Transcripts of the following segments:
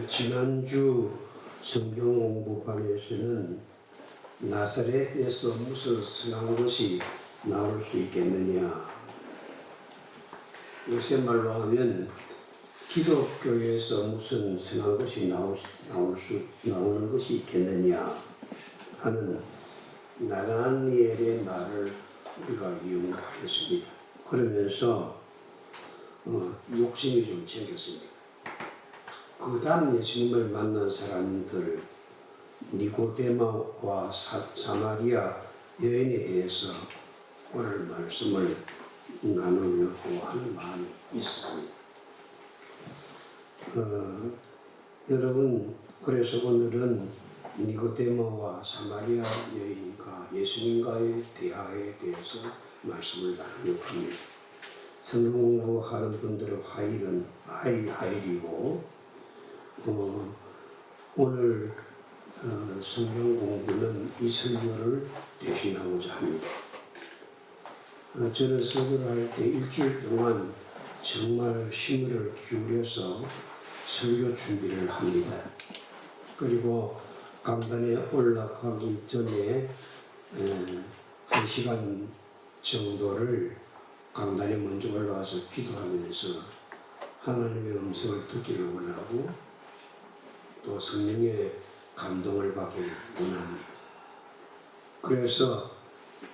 지난주 성경 공부반에서는 나사렛에서 무슨 선한 것이 나올 수 있겠느냐, 요새 말로 하면 기독교에서 무슨 선한 것이 나오는 것이 있겠느냐 하는 나다니엘의 말을 우리가 이용하였습니다. 그러면서 욕심이 좀 생겼습니다. 그 다음 예수님을 만난 사람들, 니고데모와 사마리아 여인에 대해서 오늘 말씀을 나누려고 하는 마음이 있습니다. 여러분, 그래서 오늘은 니고데모와 사마리아 여인과 예수님과의 대화에 대해서 말씀을 나누려고 합니다. 성경 공부하는 분들의 화일이고, 오늘 성경 공부는 이 설교를 대신하고자 합니다. 저는 설교를 할 때 일주일 동안 정말 힘을 기울여서 설교 준비를 합니다. 그리고 강단에 올라가기 전에 1시간 정도를 강단에 먼저 올라와서 기도하면서 하나님의 음성을 듣기를 원하고 또 성령의 감동을 받기를 원합니다. 그래서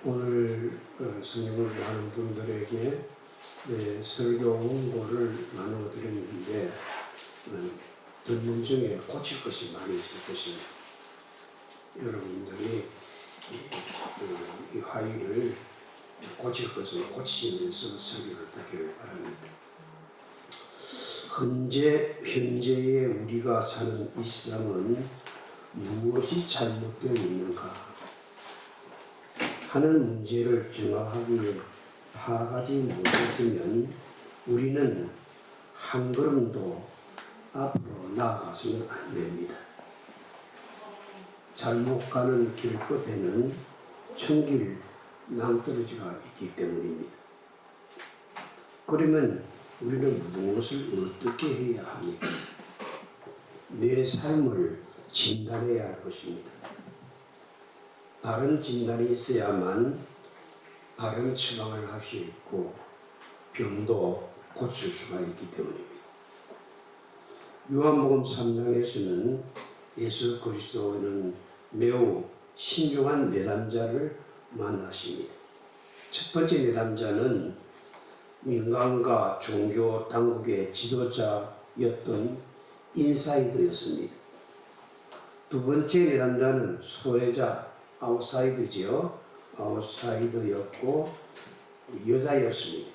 오늘 성경을 하는 분들에게 설교 원고를 나눠드렸는데 듣는 중에 고칠 것이 많이 있을 것입니다. 여러분들이 이 화의를 고칠 것을 고치시면서 설교를 듣기를 바랍니다. 현재의 우리가 사는 이 세상은 무엇이 잘못되어 있는가 하는 문제를 정확하게 파악하지 못했으면 우리는 한 걸음도 앞으로 나아가서는 안 됩니다. 잘못 가는 길 끝에는 천길 낭떠러지가 있기 때문입니다. 그러면 우리는 무엇을 어떻게 해야 합니까? 내 삶을 진단해야 할 것입니다. 바른 진단이 있어야만 바른 처방을 할 수 있고 병도 고칠 수가 있기 때문입니다. 요한복음 3장에서는 예수 그리스도는 매우 신중한 내담자를 만나십니다. 첫 번째 내담자는 민간과 종교 당국의 지도자였던 인사이드였습니다. 두 번째 내담자는 소외자, 아웃사이더였고 여자였습니다.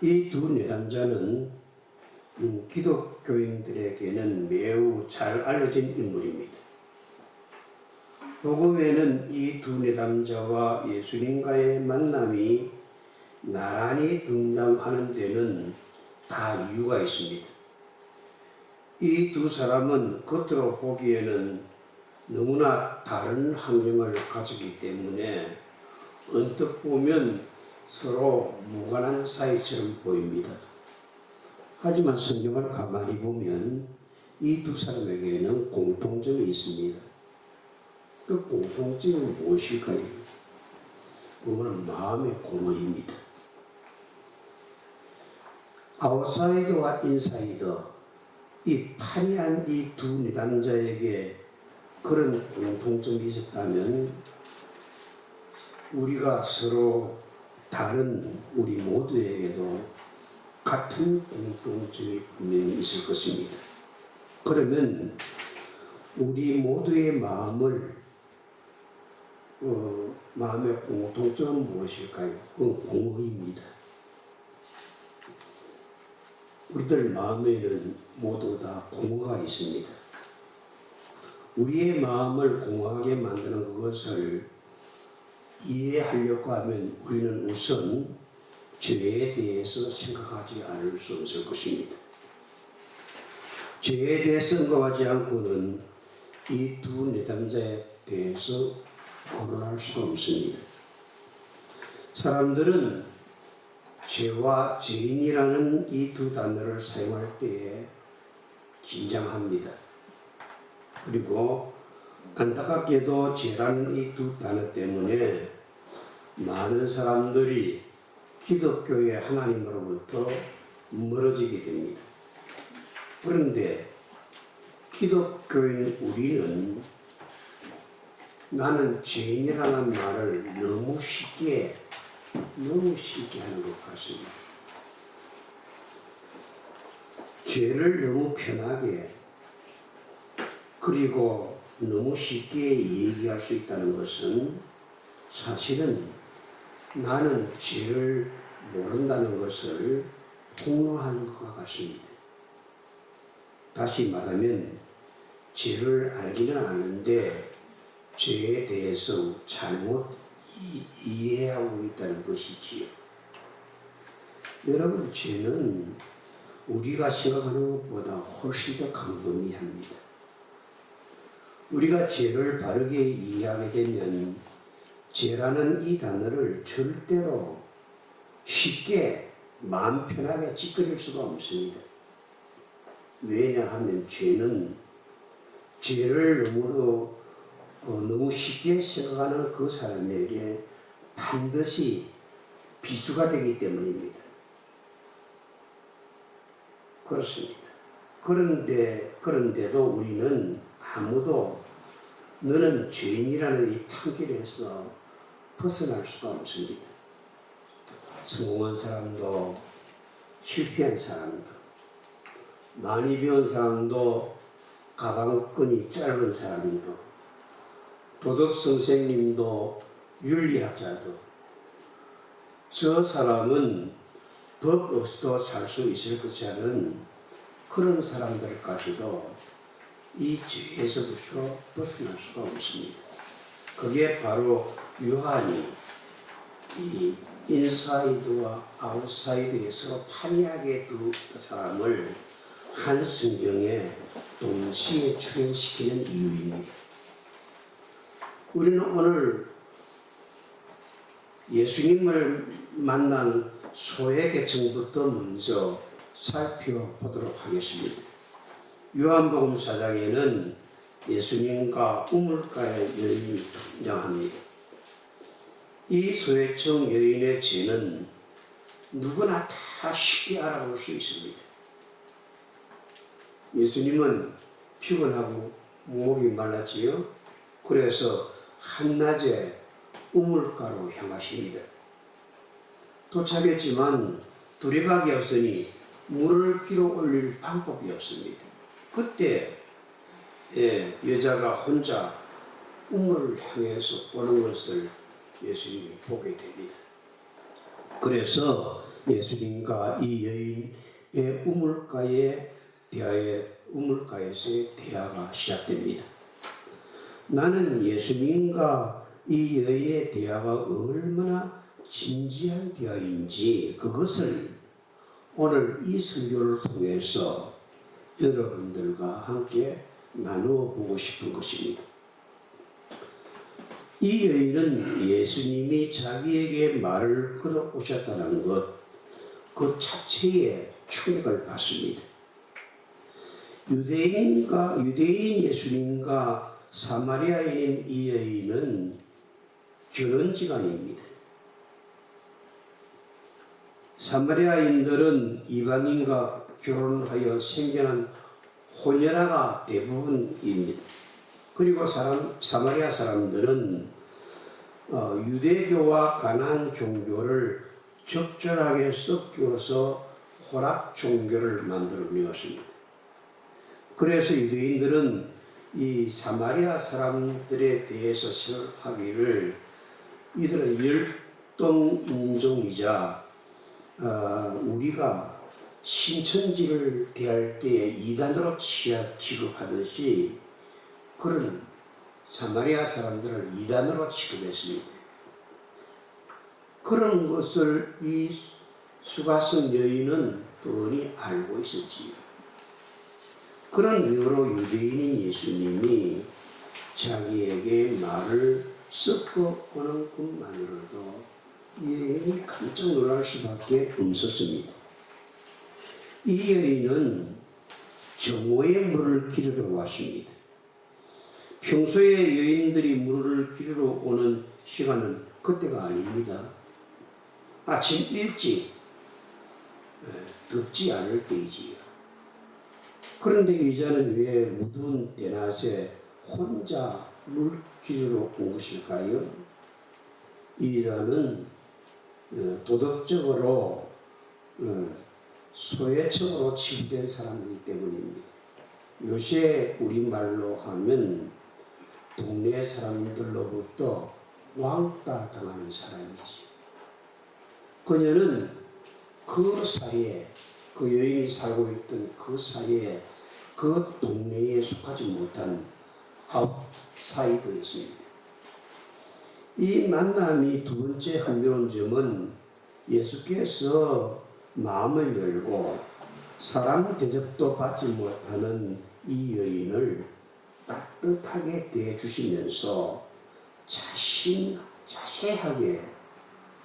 이 두 내담자는 기독교인들에게는 매우 잘 알려진 인물입니다. 복음에는 이 두 내담자와 예수님과의 만남이 나란히 등장하는 데는 다 이유가 있습니다. 이 두 사람은 겉으로 보기에는 너무나 다른 환경을 가졌기 때문에 언뜻 보면 서로 무관한 사이처럼 보입니다. 하지만 성경을 가만히 보면 이 두 사람에게는 공통점이 있습니다. 그 공통점은 무엇일까요? 그거는 마음의 공허입니다. 아웃사이더와 인사이더, 이 판이한 이 두 내담자에게 그런 공통점이 있었다면 우리가 서로 다른 우리 모두에게도 같은 공통점이 분명히 있을 것입니다. 그러면 우리 모두의 마음의 공통점은 무엇일까요? 그건 공허입니다. 우리들 마음에는 모두 다 공허가 있습니다. 우리의 마음을 공허하게 만드는 그것을 이해하려고 하면 우리는 우선 죄에 대해서 생각하지 않을 수 없을 것입니다. 죄에 대해 생각하지 않고는 이 두 내담자에 대해서 거론할 수가 없습니다. 사람들은 죄와 죄인이라는 이 두 단어를 사용할 때에 진정합니다. 그리고 안타깝게도 죄라는 이 두 단어 때문에 많은 사람들이 기독교의 하나님으로부터 멀어지게 됩니다. 그런데 기독교인 우리는 나는 죄인이라는 말을 너무 쉽게 하는 것 같습니다. 죄를 너무 편하게 그리고 너무 쉽게 얘기할 수 있다는 것은 사실은 나는 죄를 모른다는 것을 폭로하는 것과 같습니다. 다시 말하면 죄를 알기는 아는데 죄에 대해서 잘못 이해하고 있다는 것이지요. 여러분, 죄는 우리가 생각하는 것보다 훨씬 더 광범위합니다. 우리가 죄를 바르게 이해하게 되면 죄라는 이 단어를 절대로 쉽게 마음 편하게 찌그릴 수가 없습니다. 왜냐하면 죄를 너무 쉽게 생각하는 그 사람에게 반드시 비수가 되기 때문입니다. 그렇습니다. 그런데도 우리는 아무도 너는 죄인이라는 이 판결에서 벗어날 수가 없습니다. 성공한 사람도 실패한 사람도 많이 배운 사람도 가방끈이 짧은 사람도 도덕 선생님도 윤리학자도 저 사람은 법 없이도 살 수 있을 것이 않은 그런 사람들까지도 이 죄에서부터 벗어날 수가 없습니다. 그게 바로 요한이 이 인사이드와 아웃사이드에서 판이하게 두 사람을 한 성경에 동시에 출연시키는 이유입니다. 우리는 오늘 예수님을 만난 소외계층부터 먼저 살펴보도록 하겠습니다. 요한복음 4장에는 예수님과 우물가의 여인이 등장합니다. 이 소외층 여인의 죄는 누구나 다 쉽게 알아볼 수 있습니다. 예수님은 피곤하고 목이 말랐지요. 그래서 한낮에 우물가로 향하십니다. 도착했지만 두리박이 없으니 물을 끼러 올릴 방법이 없습니다. 그때 여자가 혼자 우물을 향해서 오는 것을 예수님이 보게 됩니다. 그래서 예수님과 이 여인의 우물가에서의 대화가 시작됩니다. 나는 예수님과 이 여인의 대화가 얼마나 진지한 대화인지 그것을 오늘 이 설교를 통해서 여러분들과 함께 나누어 보고 싶은 것입니다. 이 여인은 예수님이 자기에게 말을 걸어 오셨다는 것, 그 자체에 충격을 받습니다. 유대인인 예수님과 사마리아인인 이 여인은 결혼지간입니다. 사마리아인들은 이방인과 결혼하여 생겨난 혼혈아가 대부분입니다. 그리고 사마리아 사람들은 유대교와 가나안 종교를 적절하게 섞여서 혼합 종교를 만들어내었습니다. 그래서 유대인들은 이 사마리아 사람들에 대해서 생각하기를 이들은 멸종 인종이자 우리가 신천지를 대할 때에 이단으로 취급하듯이 그런 사마리아 사람들을 이단으로 취급했습니다. 그런 것을 이 수가성 여인은 뻔히 알고 있었지요. 그런 이유로 유대인인 예수님이 자기에게 말을 섞어 오는 것만으로도 여인이 깜짝 놀랄 수밖에 없었습니다. 이 여인은 정오에 물을 기르러 왔습니다. 평소에 여인들이 물을 기르러 오는 시간은 그때가 아닙니다. 아침 일찍 덥지 않을 때이지요. 그런데 이자는 왜 무더운 때낮에 혼자 물 기르러 온 것일까요? 이자는 도덕적으로 소외적으로 치부된 사람이기 때문입니다. 요새 우리말로 하면 동네 사람들로부터 왕따 당하는 사람이지. 그녀는 그 사이에, 그 여인이 살고 있던 그 사이에 그 동네에 속하지 못한 아웃사이더였습니다. 이 만남이 두 번째 흥미로운 점은 예수께서 마음을 열고 사랑 대접도 받지 못하는 이 여인을 따뜻하게 대해주시면서 자세하게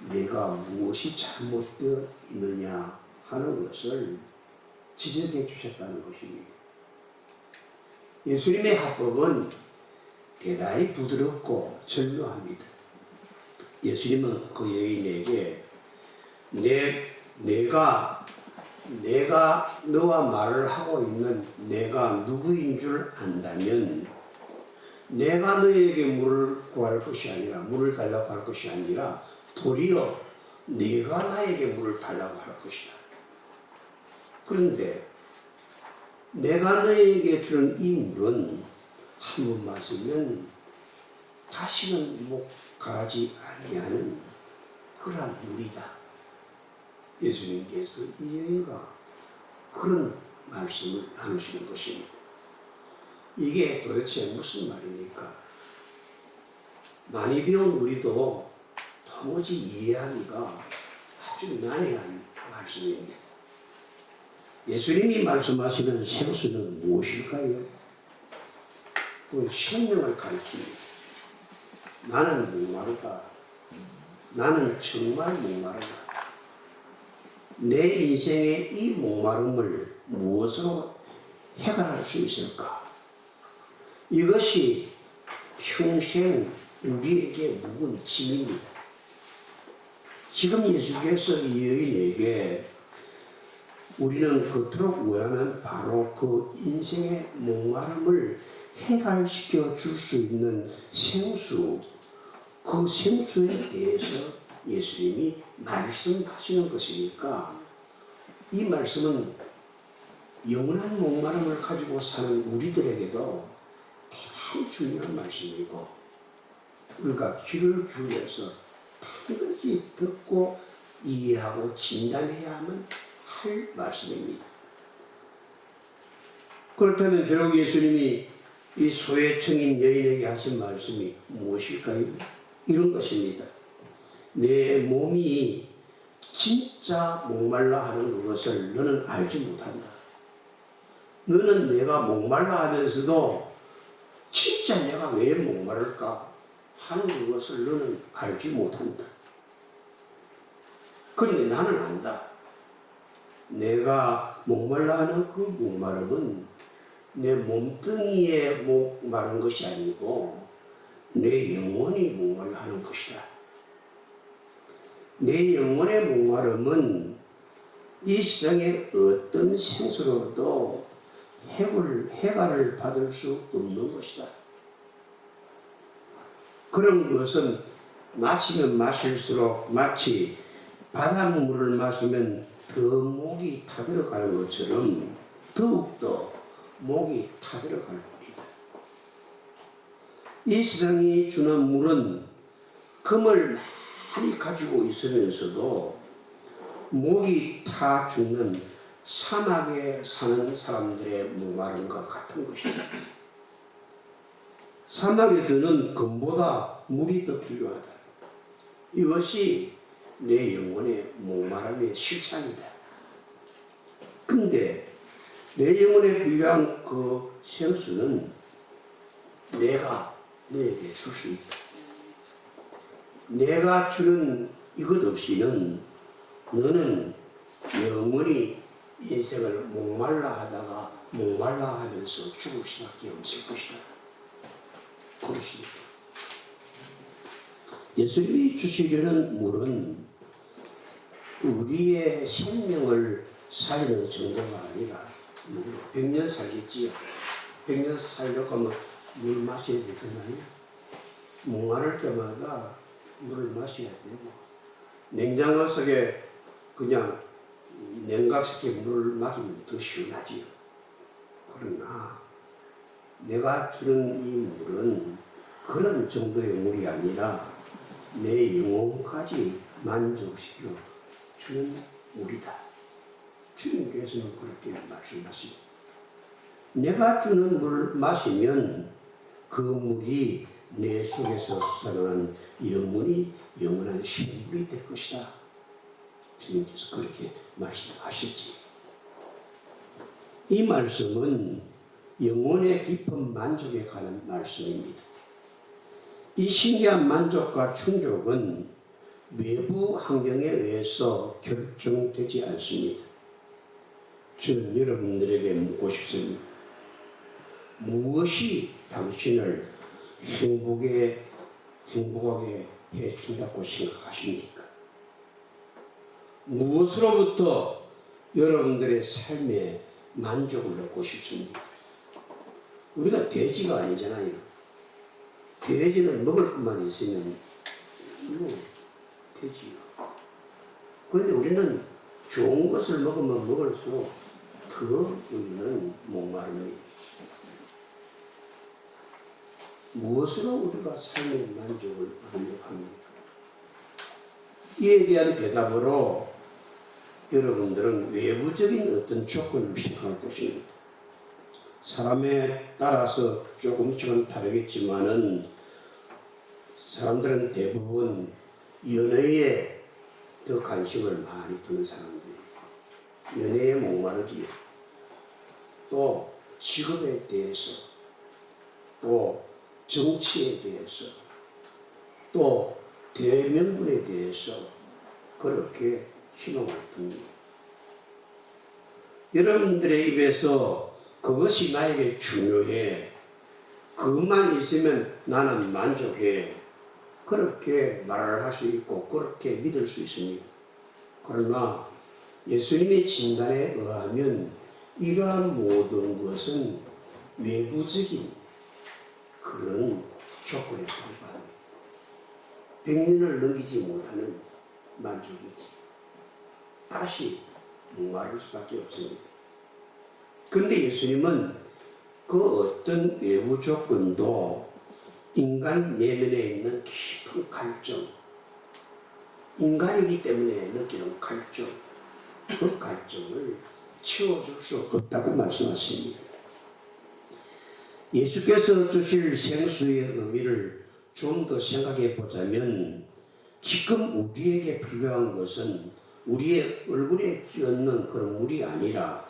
내가 무엇이 잘못되어 있느냐 하는 것을 지적해 주셨다는 것입니다. 예수님의 화법은 대단히 부드럽고 절묘합니다. 예수님은 그 여인에게 내가 너와 말을 하고 있는 내가 누구인 줄 안다면 내가 너에게 물을 달라고 할 것이 아니라 도리어 네가 나에게 물을 달라고 할 것이다. 그런데 내가 너에게 주는 이 물은 한 번 마시면 다시는 목 가라지 아니하는 그러한 물이다. 예수님께서 이 여인과 그런 말씀을 나누시는 것입니다. 이게 도대체 무슨 말입니까? 많이 배운 우리도 도무지 이해하기가 아주 난해한 말씀입니다. 예수님이 말씀하시는 생수는 무엇일까요? 그 생명을 가리킵니다. 나는 목마르다. 나는 정말 목마르다. 내 인생의 이 목마름을 무엇으로 해결할 수 있을까? 이것이 평생 우리에게 묵은 짐입니다. 지금 예수께서 이 여인에게 우리는 그토록 원하는 바로 그 인생의 목마름을 해결시켜 줄 수 있는 생수, 그 생수에 대해서 예수님이 말씀하시는 것이니까 이 말씀은 영원한 목마름을 가지고 사는 우리들에게도 대단히 중요한 말씀이고 우리가 귀를 기울여서 반드시 듣고 이해하고 진단해야만 할 말씀입니다. 그렇다면 결국 예수님이 이 소외청인 여인에게 하신 말씀이 무엇일까요? 이런 것입니다. 내 몸이 진짜 목말라 하는 것을 너는 알지 못한다. 너는 내가 목말라 하면서도 진짜 내가 왜 목마를까 하는 것을 너는 알지 못한다. 그런데 나는 안다. 내가 목말라 하는 그 목마름은 내 몸뚱이에 목마른 것이 아니고 내 영혼이 목말라 하는 것이다. 내 영혼의 목마름은 이 세상의 어떤 생수로도 해결을 받을 수 없는 것이다. 그런 것은 마시면 마실수록 마치 바닷물을 마시면 더 목이 타들어가는 것처럼 더욱더 목이 타들어가는 겁니다. 이 세상이 주는 물은 금을 많이 가지고 있으면서도 목이 타 죽는 사막에 사는 사람들의 목마름과 같은 것이다. 사막에서는 금보다 물이 더 필요하다. 이것이 내 영혼의 목마름의 실상이다. 근데 내 영혼에 필요한 그 생수는 내가 너에게 줄 수 있다. 내가 주는 이것 없이는 너는 영원히 인생을 목말라 하다가 목말라 하면서 죽을 수밖에 없을 것이다. 그러시니까 예수님이 주시려는 물은 우리의 생명을 살리는 정도가 아니라 100년 살겠지요. 100년 살려고 하면 물 마셔야 되잖아요. 목마를 때마다 물을 마셔야 되고 냉장고 속에 그냥 냉각시켜 물을 마시면 더 시원하지요. 그러나 내가 주는 이 물은 그런 정도의 물이 아니라 내 영혼까지 만족시켜 주는 물이다. 주님께서는 그렇게 말씀하십니다. 내가 주는 물을 마시면 그 물이 내 속에서 솟아나는 영원한 신물이 될 것이다. 주님께서 그렇게 말씀하셨지. 이 말씀은 영혼의 깊은 만족에 관한 말씀입니다. 이 신기한 만족과 충족은 외부 환경에 의해서 결정되지 않습니다. 저는 여러분들에게 묻고 싶습니다. 무엇이 당신을 행복하게 해준다고 생각하십니까? 무엇으로부터 여러분들의 삶에 만족을 얻고 싶습니까? 우리가 돼지가 아니잖아요. 돼지는 먹을 것만 있으면 되지요. 그런데 우리는 좋은 것을 먹으면 먹을수록 더 우리는 목마릅니다. 무엇으로 우리가 삶의 만족을 얻으려고 합니까? 이에 대한 대답으로 여러분들은 외부적인 어떤 조건을 생각할 것입니다. 사람에 따라서 조금씩은 다르겠지만은 사람들은 대부분 연애에 더 관심을 많이 두는 사람들이에요. 연애에 목마르지요. 또 직업에 대해서, 또 정치에 대해서, 또 대명분에 대해서 그렇게 희망을 둡니다. 여러분들의 입에서 그것이 나에게 중요해, 그것만 있으면 나는 만족해, 그렇게 말을 할 수 있고 그렇게 믿을 수 있습니다. 그러나 예수님의 진단에 의하면 이러한 모든 것은 외부적인 그런 조건에 불과합니다. 100년을 넘기지 못하는 만족이지. 다시 목마를 수밖에 없습니다. 그런데 예수님은 그 어떤 외부 조건도 인간 내면에 있는 깊은 갈증, 인간이기 때문에 느끼는 갈증, 그 갈증을 채워줄 수 없다고 말씀하십니다. 예수께서 주실 생수의 의미를 좀 더 생각해 보자면 지금 우리에게 필요한 것은 우리의 얼굴에 끼얹는 그런 물이 아니라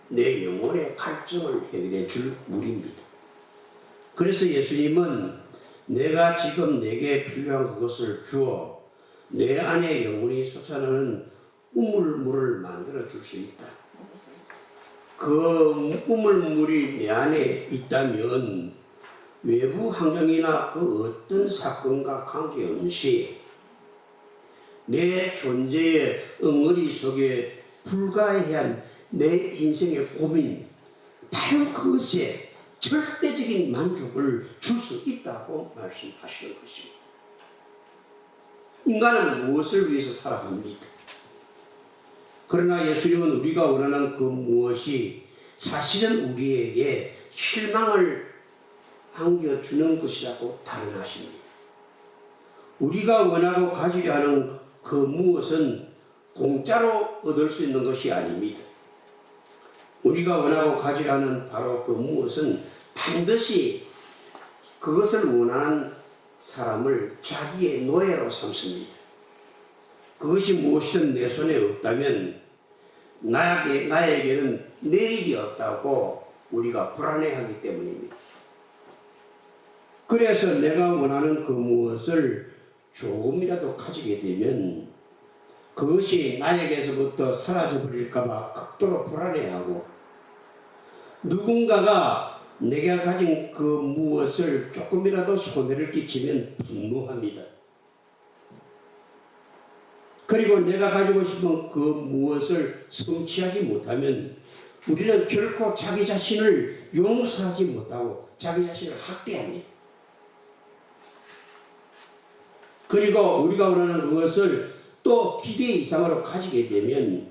내 영혼의 갈증을 해결해 줄 물입니다. 그래서 예수님은 내가 지금 내게 필요한 그것을 주어 내 안에 영혼이 솟아나는 우물물을 만들어 줄 수 있다. 그 우물물이 내 안에 있다면 외부 환경이나 그 어떤 사건과 관계없이 내 존재의 엉거리 속에 불가해한 내 인생의 고민, 바로 그것에 절대적인 만족을 줄 수 있다고 말씀하시는 것입니다. 인간은 무엇을 위해서 살아갑니까? 그러나 예수님은 우리가 원하는 그 무엇이 사실은 우리에게 실망을 안겨주는 것이라고 단언하십니다. 우리가 원하고 가지려 하는 그 무엇은 공짜로 얻을 수 있는 것이 아닙니다. 우리가 원하고 가지려 하는 바로 그 무엇은 반드시 그것을 원하는 사람을 자기의 노예로 삼습니다. 그것이 무엇이든 내 손에 없다면 나에게는 내일이 없다고 우리가 불안해하기 때문입니다. 그래서 내가 원하는 그 무엇을 조금이라도 가지게 되면 그것이 나에게서부터 사라져버릴까봐 극도로 불안해하고 누군가가 내가 가진 그 무엇을 조금이라도 손해를 끼치면 분노합니다. 그리고 내가 가지고 싶은 그 무엇을 성취하지 못하면 우리는 결코 자기 자신을 용서하지 못하고 자기 자신을 학대합니다. 그리고 우리가 원하는 그것을 또 기대 이상으로 가지게 되면,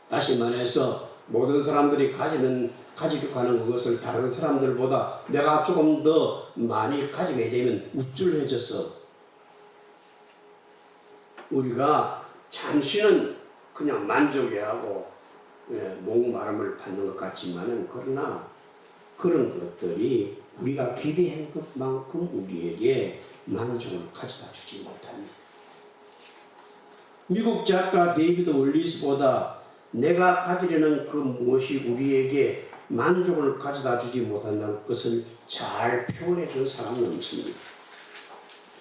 다시 말해서 모든 사람들이 가지고 하는 그것을 다른 사람들보다 내가 조금 더 많이 가지게 되면 우쭐해져서 우리가 잠시는 그냥 만족해하고 목마름을 받는 것 같지만은, 그러나 그런 것들이 우리가 기대한 것만큼 우리에게 만족을 가져다 주지 못합니다. 미국 작가 데이비드 월리스보다 내가 가지려는 그 무엇이 우리에게 만족을 가져다 주지 못한다는 것을 잘 표현해 준 사람은 없습니다.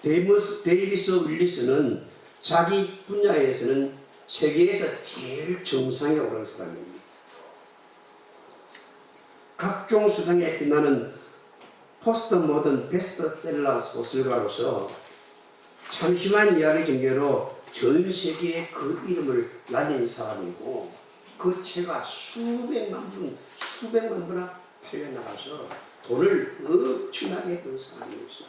데이비스 윌리스는 자기 분야에서는 세계에서 제일 정상에 오른 사람입니다. 각종 수상에 빛나는 포스트 모던 베스트셀러 소설가로서 참심한 이야기 전개로 전 세계에 그 이름을 날린 사람이고, 그 책가 수백만 부나 팔려나가서 돈을 엄청나게 번 사람이었어요.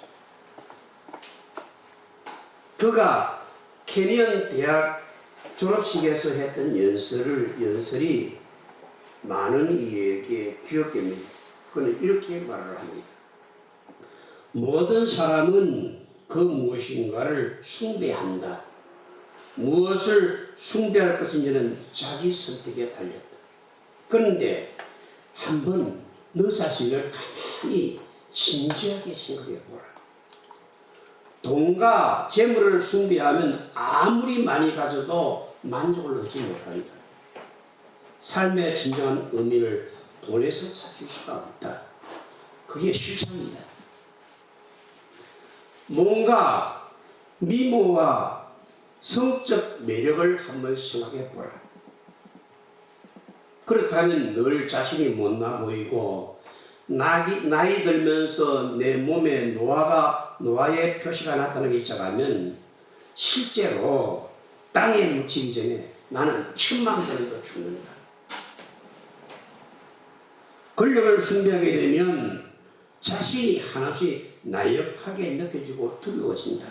그가 캐니언 대학 졸업식에서 했던 연설이 많은 이에게 기억됩니다. 그는 이렇게 말을 합니다. 모든 사람은 그 무엇인가를 숭배한다. 무엇을 숭배할 것인지는 자기 선택에 달렸다. 그런데 한번 너 자신을 가만히 진지하게 생각해 보라. 돈과 재물을 숭배하면 아무리 많이 가져도 만족을 얻지 못한다. 삶의 진정한 의미를 돈에서 찾을 수가 없다. 그게 실상이다. 뭔가 미모와 성적 매력을 한번 생각해 보라. 그렇다면 늘 자신이 못나 보이고 나이 들면서 내 몸에 노화의 표시가 나타나기 시작하면 실제로 땅에 묻히기 전에 나는 1000만 번을 더 죽는다. 권력을 숭배하게 되면 자신이 한없이 나약하게 느껴지고 두려워진다.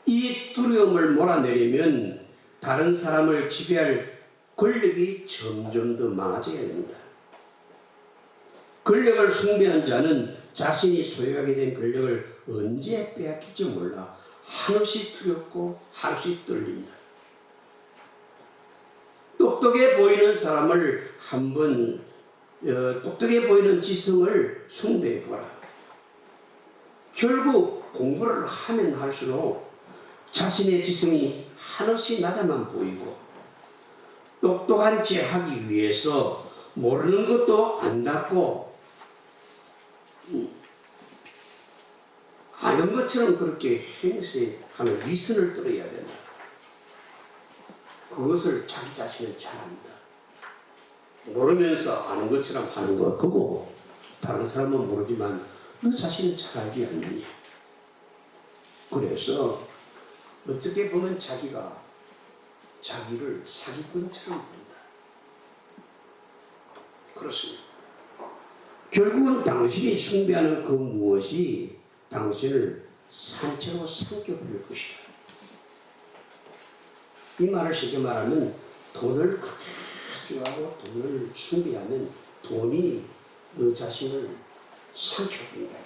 이 두려움을 몰아내려면 다른 사람을 지배할 권력이 점점 더 많아져야 된다. 권력을 숭배한 자는 자신이 소유하게 된 권력을 언제 빼앗길지 몰라 한없이 두렵고 한없이 떨린다. 똑똑해 보이는 사람을 한번 똑똑해 보이는 지성을 숭배해보라. 결국 공부를 하면 할수록 자신의 지성이 한없이 낮아만 보이고, 똑똑한 체 하기 위해서 모르는 것도 안다고 아는 것처럼 그렇게 행세하는 위선을 떨어야 된다. 그것을 자기 자신은 잘한다. 모르면서 아는 것처럼 하는 것 그거 다른 사람은 모르지만 너 자신은 잘 알지 않느냐. 그래서 어떻게 보면 자기가 자기를 사기꾼처럼 본다. 그렇습니다. 결국은 당신이 숭배하는 그 무엇이 당신을 산채로 삼켜버릴 것이다. 이 말을 쉽게 말하면 돈을 가져가고 돈을 숭배하면 돈이 너 자신을 삼켜버린다.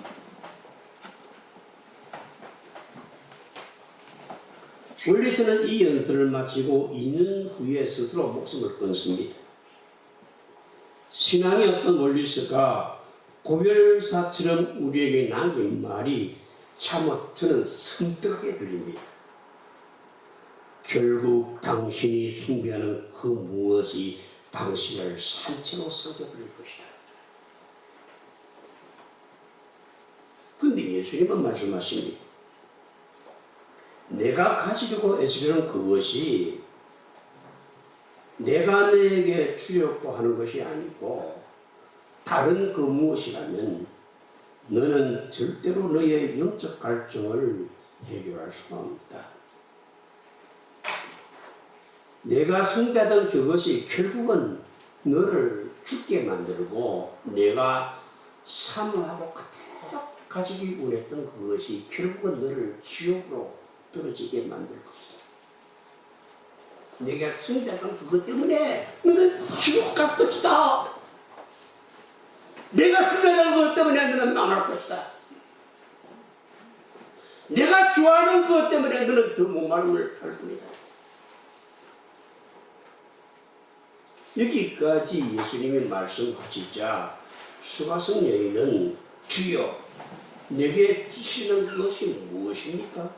원리스는 이 연설을 마치고 2년 후에 스스로 목숨을 끊습니다. 신앙이 없던 원리스가 고별사처럼 우리에게 남긴 말이 참으로 저는 섬뜩하게 들립니다. 결국 당신이 숭배하는 그 무엇이 당신을 산채로 썩여버릴 것이다. 근데 예수님은 말씀하십니다. 내가 가지려고 애쓰려는 그것이 내가 너에게 주려고 하는 것이 아니고 다른 그 무엇이라면 너는 절대로 너의 영적 갈증을 해결할 수가 없다. 내가 숭배하던 그것이 결국은 너를 죽게 만들고 내가 사모하고 그대로 가지기 원했던 그것이 결국은 너를 지옥으로 떨어지게 만들 것이다. 내가 숭배하던 그것 때문에 너는 지옥 갈 것이다. 내가 숭배하던 그것 때문에 너는 망할 것이다. 내가 좋아하는 그것 때문에 너는 더 목마름을 탈 뿐이다. 여기까지 예수님이 말씀하시자 수가성 여인은 주여 내게 주시는 것이 무엇입니까?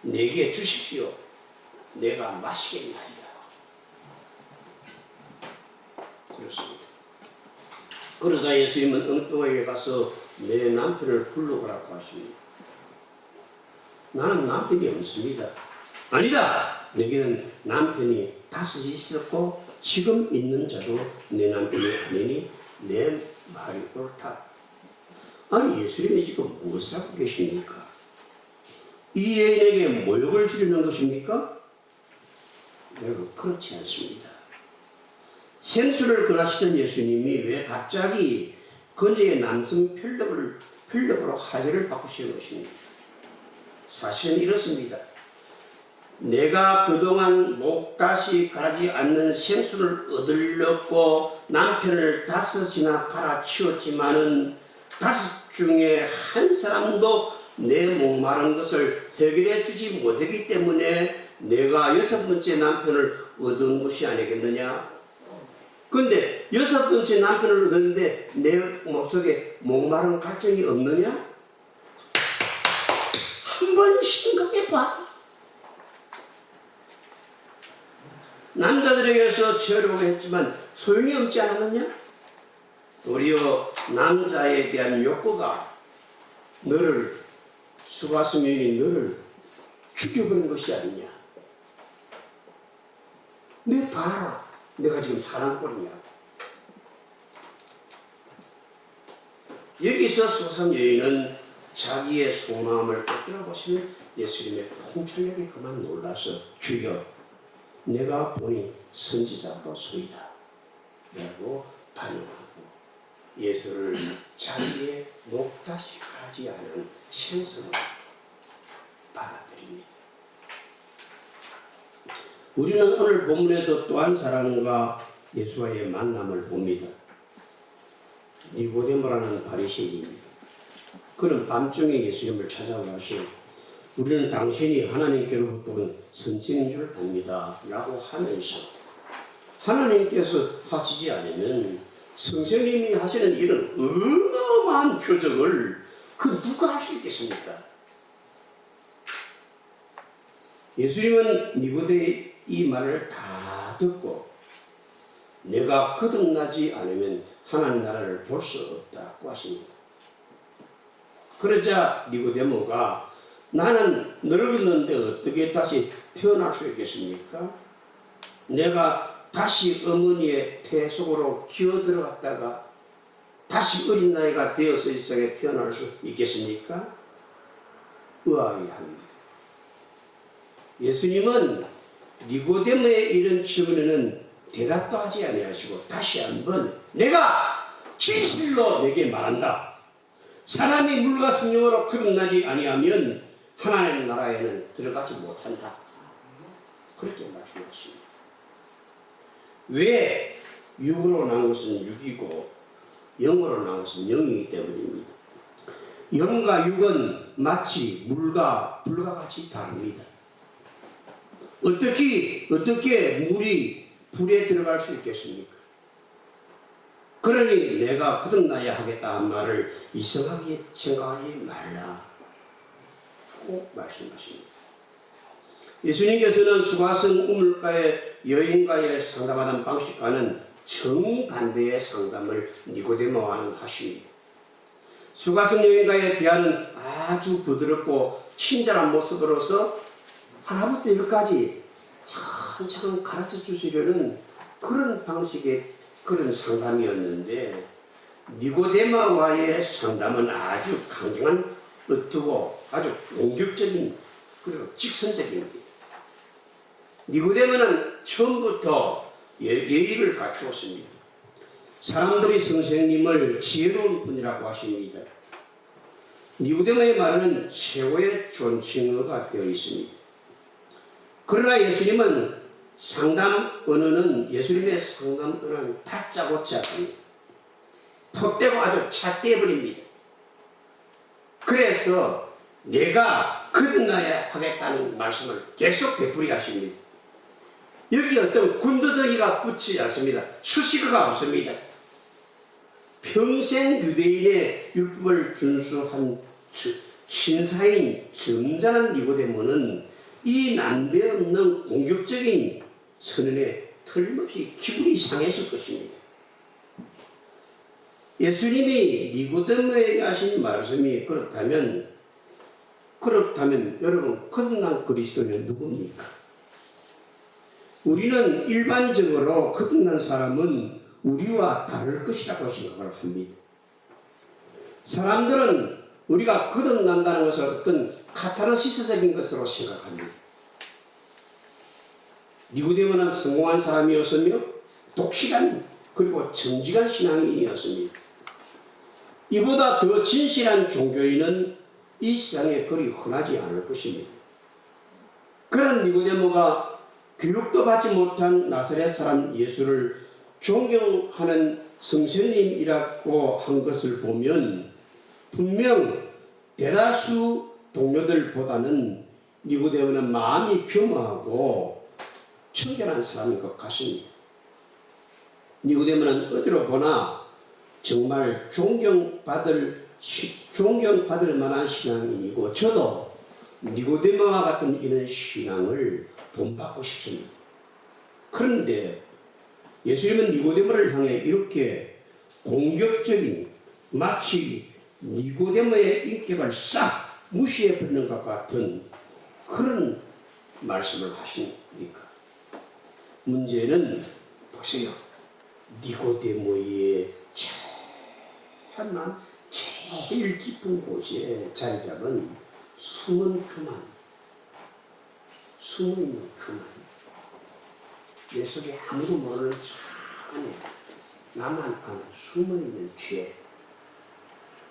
내게 주십시오. 내가 마시겠나이다. 그렇습니다. 그러자 예수님은 엉뚱하게 가서 내 남편을 불러오라고 하십니다. 나는 남편이 없습니다. 아니다. 내게는 남편이 5 있었고 지금 있는 자도 내 남편이 아니니 내 말이 옳다. 아니 예수님이 지금 무엇을 하고 계십니까? 이 여인에게 모욕을 주려는 것입니까? 여러분 그렇지 않습니다. 생수를 권하시던 예수님이 왜 갑자기 그녀의 남성 편력으로 화제를 바꾸시는 것입니까? 사실은 이렇습니다. 내가 그동안 목다시 갈아지 않는 생수를 얻으려고 남편을 5이나 갈아치웠지만은 5 중에 한 사람도 내 목마른 것을 해결해 주지 못했기 때문에 내가 6번째 남편을 얻은 것이 아니겠느냐? 그런데 6번째 남편을 얻었는데 내 몸속에 목마른 갈증이 없느냐? 한번 생각해봐. 남자들에게서 채우려고 했지만 소용이 없지 않았느냐? 도리어 남자에 대한 욕구가 너를 수가성 여인이 너를 죽여버린 것이 아니냐? 내 봐라. 내가 지금 사랑꾼이냐? 여기서 수가성 여인은 자기의 소마음을 뺏기나 보시면 예수님의 통찰력에 그만 놀라서 주여 내가 보니 선지자로소이다 라고 반응하고 예수를 자기의 목다시 가지 않은 생선으로 받아들입니다. 우리는 오늘 본문에서 또 한 사람과 예수와의 만남을 봅니다. 니고데모라는 바리새인입니다. 그는 밤중에 예수님을 찾아와서 우리는 당신이 하나님께로부터 온 선생인 줄 압니다 라고 하면서 하나님께서 하시지 않으면 선생님이 하시는 이런 어마어마한 표적을 그 누가 할 수 있겠습니까? 예수님은 니고데의 이 말을 다 듣고 내가 거듭나지 않으면 하나님 나라를 볼 수 없다고 하십니다. 그러자 니고데모가 나는 늙었는데 어떻게 다시 태어날 수 있겠습니까? 내가 다시 어머니의 태 속으로 기어 들어갔다가 다시 어린 나이가 되어서 이 세상에 태어날 수 있겠습니까? 의아해합니다. 예수님은 니고데모의 이런 질문에는 대답도 하지 아니하시고 다시 한번 내가 진실로 내게 말한다. 사람이 물과 성령으로 거듭나지 아니하면 하나님 나라에는 들어가지 못한다. 그렇게 말씀하십니다. 왜 육으로 나온 것은 육이고 영으로 나온 것은 영이기 때문입니다. 영과 육은 마치 물과 불과 같이 다릅니다. 어떻게 물이 불에 들어갈 수 있겠습니까? 그러니 내가 거듭나야 하겠다 한 말을 이상하게 생각하지 말라 꼭 말씀하십니다. 예수님께서는 수가성 우물가의 여인과의 상담하는 방식과는 정반대의 상담을 니고데모와는 하십니다. 수가성 여인과의 대화는 아주 부드럽고 친절한 모습으로서 하나부터 열까지 차근차근 가르쳐 주시려는 그런 방식의 그런 상담이었는데 니고데마와의 상담은 아주 강경한 어투고 아주 공격적인 그리고 직선적입니다. 니고데마는 처음부터 예의를 갖추었습니다. 사람들이 선생님을 지혜로운 분이라고 하십니다. 니고데마의 말은 최고의 존칭어가 되어 있습니다. 그러나 예수님은 예수님의 상담 언어는 다짜고짜 폿대고 아주 잣대버립니다. 그래서 내가 거듭나야 하겠다는 말씀을 계속 되풀이 하십니다. 여기 어떤 군더더기가 붙지 않습니다. 수식어가 없습니다. 평생 유대인의 율법을 준수한 신사인 점잖은 니고데모는 이 난데없는 공격적인 선언에 틀림없이 기분이 상했을 것입니다. 예수님이 니고데모에게 하신 말씀이 그렇다면 여러분 거듭난 그리스도는 누굽니까? 우리는 일반적으로 거듭난 사람은 우리와 다를 것이라고 생각을 합니다. 사람들은 우리가 거듭난다는 것을 어떤 카타르시스적인 것으로 생각합니다. 니고데모는 성공한 사람이었으며 독실한 그리고 정직한 신앙인이었습니다. 이보다 더 진실한 종교인은 이 세상에 그리 흔하지 않을 것입니다. 그런 니고데모가 교육도 받지 못한 나사렛 사람 예수를 존경하는 성스님이라고 한 것을 보면 분명 대다수 동료들보다는 니고데모는 마음이 겸허하고 청결한 사람인 것 같습니다. 니고데모는 어디로 보나 정말 존경받을 만한 신앙인이고 저도 니고데모와 같은 이런 신앙을 본받고 싶습니다. 그런데 예수님은 니고데모를 향해 이렇게 공격적인 마치 니고데모의 인격을 싹 무시해버리는 것 같은 그런 말씀을 하십니까? 문제는 보세요. 니고데모의 제일 깊은 곳에 자리 잡은 숨어있는 교만, 내 속에 아무도 모르는 안에 나만 아는 숨어있는 죄,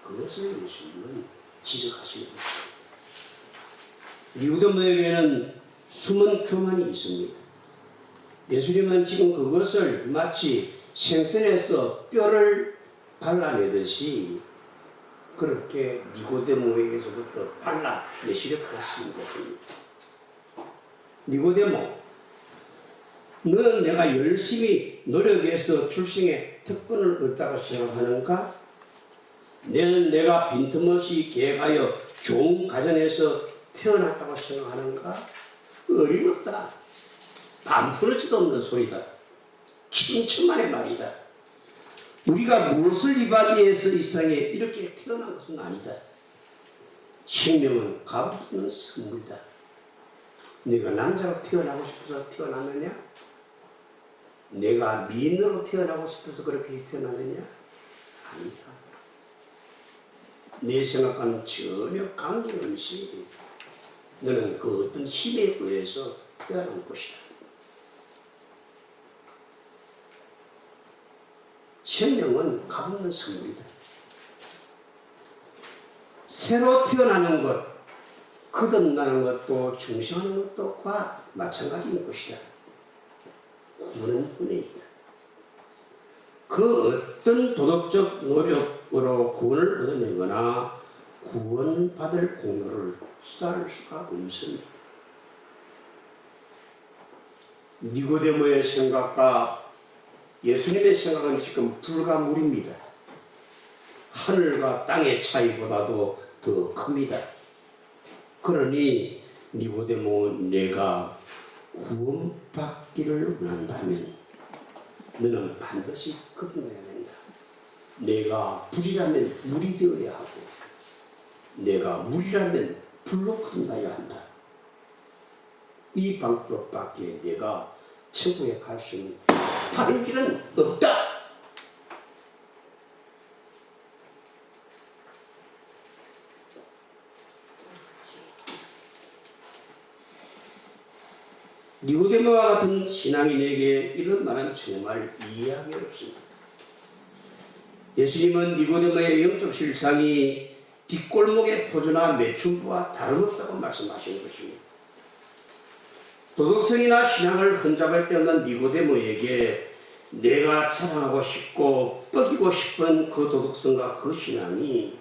그것을 예수님은 지적하시는 것입니다. 니고데모에게는 숨은 교만이 있습니다. 예수님은 지금 그것을 마치 생선에서 뼈를 발라내듯이 그렇게 니고데모에게서부터 발라내시려고 하시는 것입니다. 니고데모, 너는 내가 열심히 노력해서 출생의 특권을 얻다고 생각하는가? 너는 내가 빈틈없이 계획하여 좋은 가정에서 태어났다고 생각하는가? 어림없다. 단풀지도 없는 소리다. 천천만의 말이다. 우리가 무엇을 이바지해서 이 세상에 이렇게 태어난 것은 아니다. 생명은 값없는 선물이다. 네가 남자로 태어나고 싶어서 태어났느냐? 내가 미인으로 태어나고 싶어서 그렇게 태어났느냐? 아니다. 내 생각과는 전혀 관계없이 너는 그 어떤 힘에 의해서 태어난 것이다. 생명은 값없는 선물이다. 새로 태어나는 것, 거듭나는 것도 중시하는 것도과 마찬가지인 것이다. 구원은 은혜이다. 그 어떤 도덕적 노력으로 구원을 얻어내거나 구원받을 공로를 쌓을 수가 없습니다. 니고데모의 생각과 예수님의 생각은 지금 불가물입니다. 하늘과 땅의 차이보다도 더 큽니다. 그러니 니고데모, 내가 구원받기를 원한다면 너는 반드시 거듭나야 된다. 내가 불이라면 물이 되어야 하고 내가 물이라면 불로 거듭나야 한다. 이 방법밖에 내가 천국에 갈 수는 다른 길은 없다. 니고데모와 같은 신앙인에게 이런 말은 정말 이해하기 어렵습니다. 예수님은 니고데모의 영적 실상이 뒷골목의 포도나 매춘부와 다름없다고 말씀하시는 것입니다. 도덕성이나 신앙을 흠잡을 데 없는 니고데모에게 내가 자랑하고 싶고 뻐기고 싶은 그 도덕성과 그 신앙이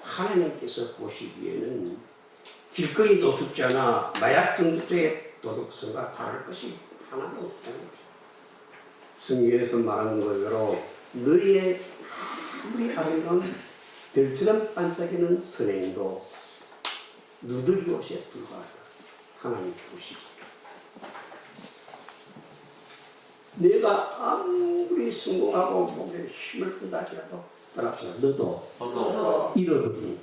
하나님께서 보시기에는 길거리 노숙자나 마약 중독자의 도덕성과 다를 것이 하나도 없다는 것입니다. 성경에서 말하는 것대로 너희의 아무리 아름다운 별처럼 반짝이는 선행도 누더기 옷에 불과하다. 하나님 보시기. 내가 아무리 성공하고 목에 힘을 끈다 할지라도 따라합시다. 너도 잃어버린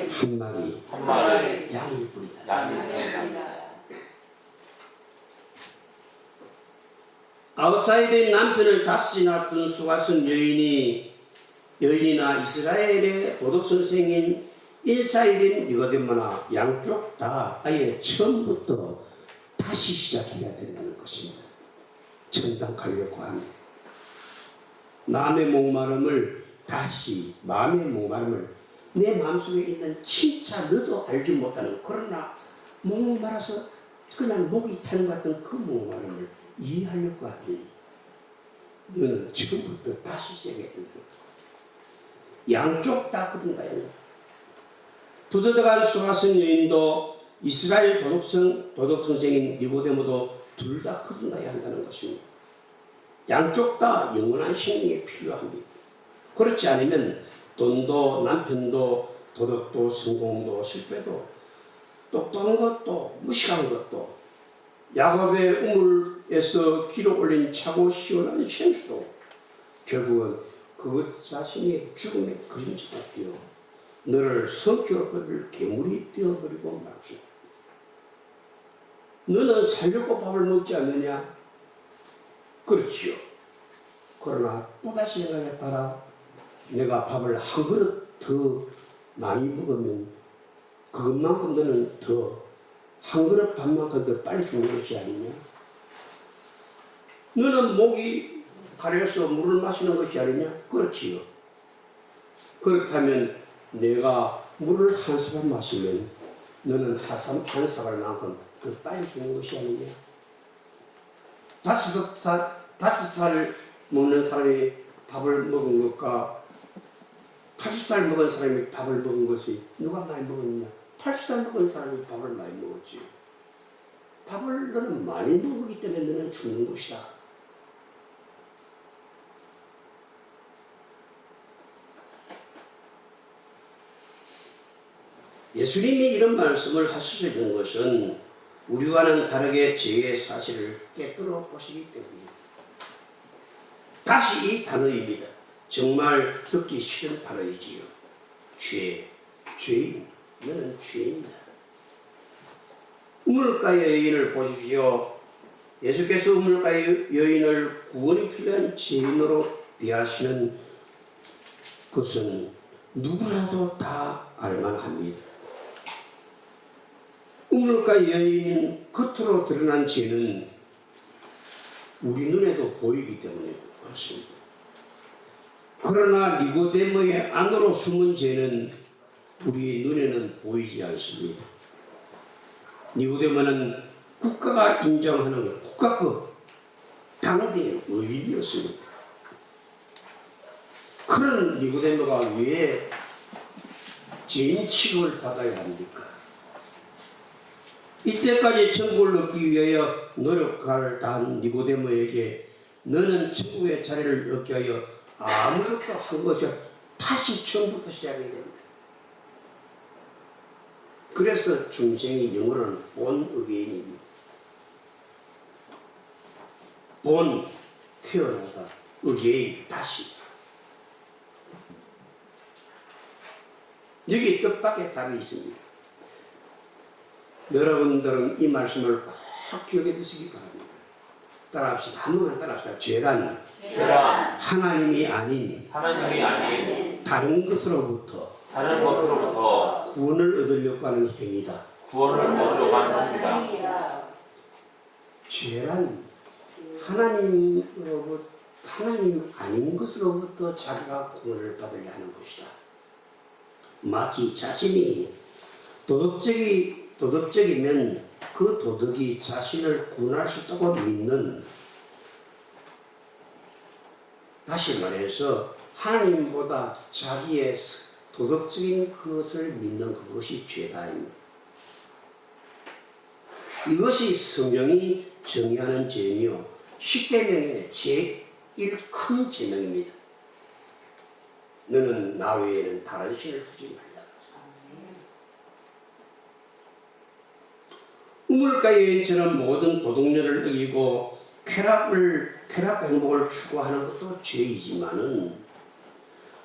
한 마리 양일 뿐이다. 아웃사이드의 남편을 다스리나 둔 수가성 여인이나 이스라엘의 도덕 선생인 인사이드인 니고데모나 양쪽 다 아예 처음부터 다시 시작해야 된다는 것입니다. 천당 가려고 하면 남의 목마름을 다시 마음의 목마름을 내 마음속에 있는 진짜 너도 알지 못하는 그러나 목말라서 그냥 목이 타는 것 같은 그 목마름을 이해하려고 하니 너는 지금부터 다시 시작해야 된다. 양쪽 다 그런가 요. 부도덕한 수가성 여인도 이스라엘 도덕 선생인 니고데모도 둘 다 거듭나야 한다는 것입니다. 양쪽 다 영원한 생명이 필요합니다. 그렇지 않으면 돈도 남편도 도덕도 성공도 실패도 똑똑한 것도 무식한 것도 야곱의 우물에서 길어 올린 차고 시원한 생수도 결국은 그것 자신이 죽음의 그림자가 되어 너를 섞여버릴 괴물이 되어버리고 말죠. 너는 살려고 밥을 먹지 않느냐? 그렇지요. 그러나 또다시 생각해봐라. 내가 밥을 한 그릇 더 많이 먹으면 그것만큼 너는 더 한 그릇 밥만큼 더 빨리 죽는 것이 아니냐? 너는 목이 가려서 물을 마시는 것이 아니냐? 그렇지요. 그렇다면 내가 물을 한 사발 마시면 너는 한 사발만큼 더 빨리 죽는 것이 아니냐? 5살 먹는 사람이 밥을 먹은 것과 80살 먹은 사람이 밥을 먹은 것이 누가 많이 먹었냐? 80살 먹은 사람이 밥을 많이 먹었지. 밥을 너는 많이 먹기 때문에 너는 죽는 것이다. 예수님이 이런 말씀을 하시는 것은 우리와는 다르게 죄의 사실을 깨뜨려 보시기 때문입니다. 다시 이 단어입니다. 정말 듣기 싫은 단어이지요. 죄인, 너는 죄인이다. 우물가의 여인을 보십시오. 예수께서 우물가의 여인을 구원이 필요한 죄인으로 비하시는 것은 누구라도 다 알만합니다. 우물가 여인 겉으로 드러난 죄는 우리 눈에도 보이기 때문에 그렇습니다. 그러나 니고데모의 안으로 숨은 죄는 우리 눈에는 보이지 않습니다. 니고데모는 국가가 인정하는 국가급 당대의 의인이었습니다. 그런 니고데모가 왜 죄인 취급을 받아야 합니까? 이때까지 천국을 얻기 위하여 노력을 다한 니고데모에게 너는 천국의 자리를 얻기 위하여 아무것도 한 것이 다시 처음부터 시작해야 된다. 그래서 중생이 영어로는 본 어게인입니다. 본, 태어나다, 어게인, 다시. 여기 뜻밖의 답이 있습니다. 여러분들은 이 말씀을 꼭 기억해 두시기 바랍니다. 따라합시다. 한 번만 따라합시다. 죄란 죄란 하나님이 아닌 하나님이 아닌 다른 것으로부터 다른 것으로부터 구원을 얻으려고 하는 행위다. 구원을 얻으려고 하는 겁니다. 죄란 하나님으로부터 하나님 아닌 것으로부터 자기가 구원을 받으려 하는 것이다. 마치 자신이 도덕적이면 그 도덕이 자신을 구원할 수 있다고 믿는, 다시 말해서 하나님보다 자기의 도덕적인 것을 믿는 그것이 죄다입니다. 이것이 성경이 정의하는 죄이며 10계명의 제일 큰 제명입니다. 너는 나 외에는 다른 신을 두지 말라. 우물가 여인처럼 모든 도덕률을 어기고 쾌락과 행복을 추구하는 것도 죄이지만은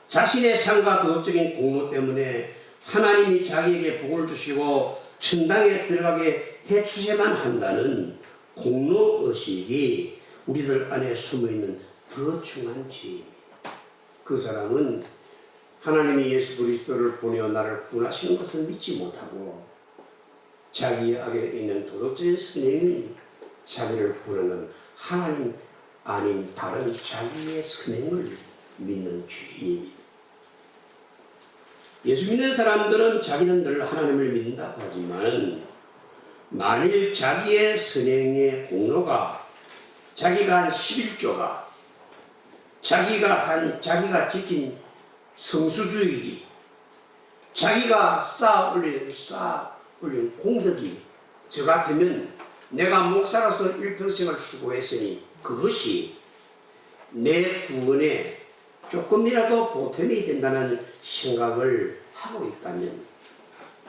자신의 삶과 도덕적인 공로 때문에 하나님이 자기에게 복을 주시고 천당에 들어가게 해주셔야만 한다는 공로의식이 우리들 안에 숨어있는 더 중요한 죄입니다. 그 사람은 하나님이 예수 그리스도를 보내어 나를 구원하시는 것을 믿지 못하고 자기 안에 있는 도덕적인 선행이 자기를 구원하는 하나님 아닌 다른 자기의 선행을 믿는 죄인입니다. 예수 믿는 사람들은 자기는 늘 하나님을 믿는다고 하지만 만일 자기의 선행의 공로가 자기가 한 11조가 자기가 지킨 성수주의리 자기가 쌓아 올린 공덕이 저 같으면 내가 목사로서 일평생을 수고했으니 그것이 내 구원에 조금이라도 보탬이 된다는 생각을 하고 있다면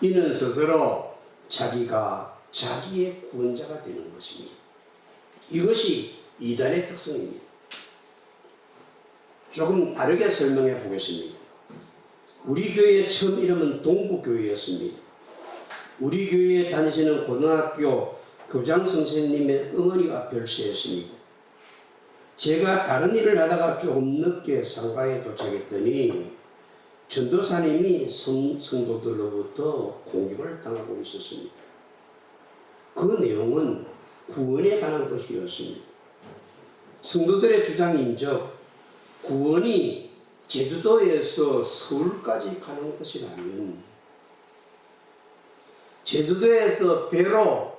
이는 스스로 자기가 자기의 구원자가 되는 것입니다. 이것이 이단의 특성입니다. 조금 다르게 설명해 보겠습니다. 우리 교회의 처음 이름은 동부교회였습니다. 우리 교회에 다니시는 고등학교 교장 선생님의 어머니가 별세였습니다. 제가 다른 일을 하다가 조금 늦게 상가에 도착했더니 전도사님이 성도들로부터 공격을 당하고 있었습니다. 그 내용은 구원에 관한 것이었습니다. 성도들의 주장인즉 구원이 제주도에서 서울까지 가는 것이라면 제주도에서 배로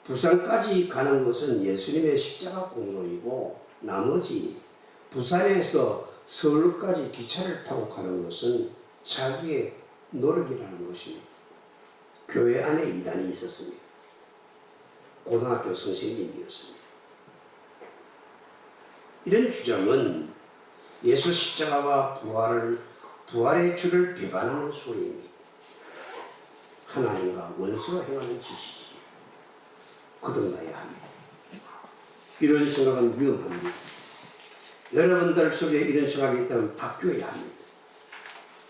부산까지 가는 것은 예수님의 십자가 공로이고 나머지 부산에서 서울까지 기차를 타고 가는 것은 자기의 노력이라는 것입니다. 교회 안에 이단이 있었습니다. 고등학교 선생님이었습니다. 이런 주장은 예수 십자가와 부활의 주를 배반하는 소리입니다. 하나님과 원수로 행하는 짓이지. 거듭나야 합니다. 이런 생각은 위험합니다. 여러분들 속에 이런 생각이 있다면 바뀌어야 합니다.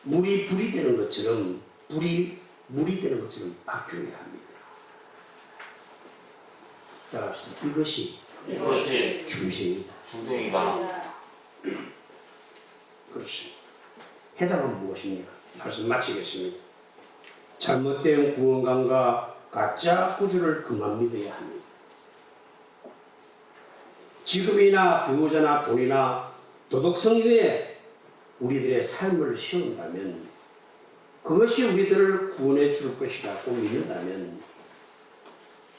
물이 불이 되는 것처럼 물이 되는 것처럼 바뀌어야 합니다. 따라합시다. 이것이 중생이다. 중생이다. 그렇습니다. 해답은 무엇입니까? 말씀 마치겠습니다. 잘못된 구원관과 가짜 구주를 그만 믿어야 합니다. 직업이나 배우자나 돈이나 도덕성 위에 우리들의 삶을 세운다면 그것이 우리들을 구원해 줄 것이라고 믿는다면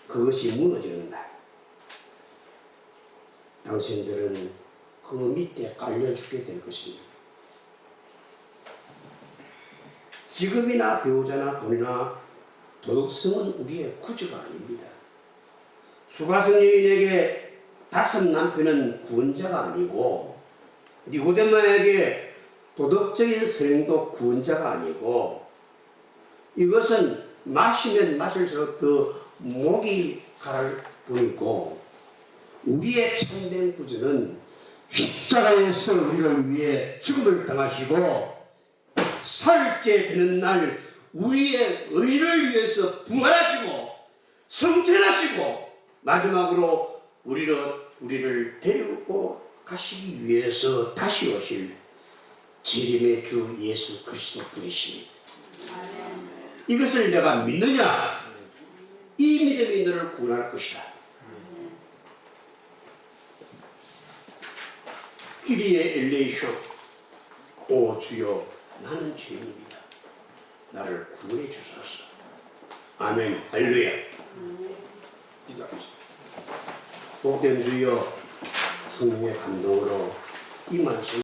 그것이 무너지는 날 당신들은 그 밑에 깔려 죽게 될 것입니다. 직업이나 배우자나 돈이나 도덕성은 우리의 구주가 아닙니다. 수가성 여인에게 5 남편은 구원자가 아니고 니고데모에게 도덕적인 선행도 구원자가 아니고 이것은 마시면 마실수록 더 목이 가랄 뿐이고 우리의 참된 구주는 십자가에서 우리를 위해 죽음을 당하시고 살게 되는 날 우리의 의를 위해서 부활하시고 성천하시고 마지막으로 우리를 우리를 데리고 가시기 위해서 다시 오실 재림의 주 예수 그리스도 분이십니다. 이것을 내가 믿느냐? 이 믿음이 너를 구원할 것이다. 끼리의 엘레이쇼, 오 주여 나는 죄인입니다. 나를 구원해 주소서. 아멘. 할렐루야. 기도합시다. 복된 주여 성령의 감동으로 이 말씀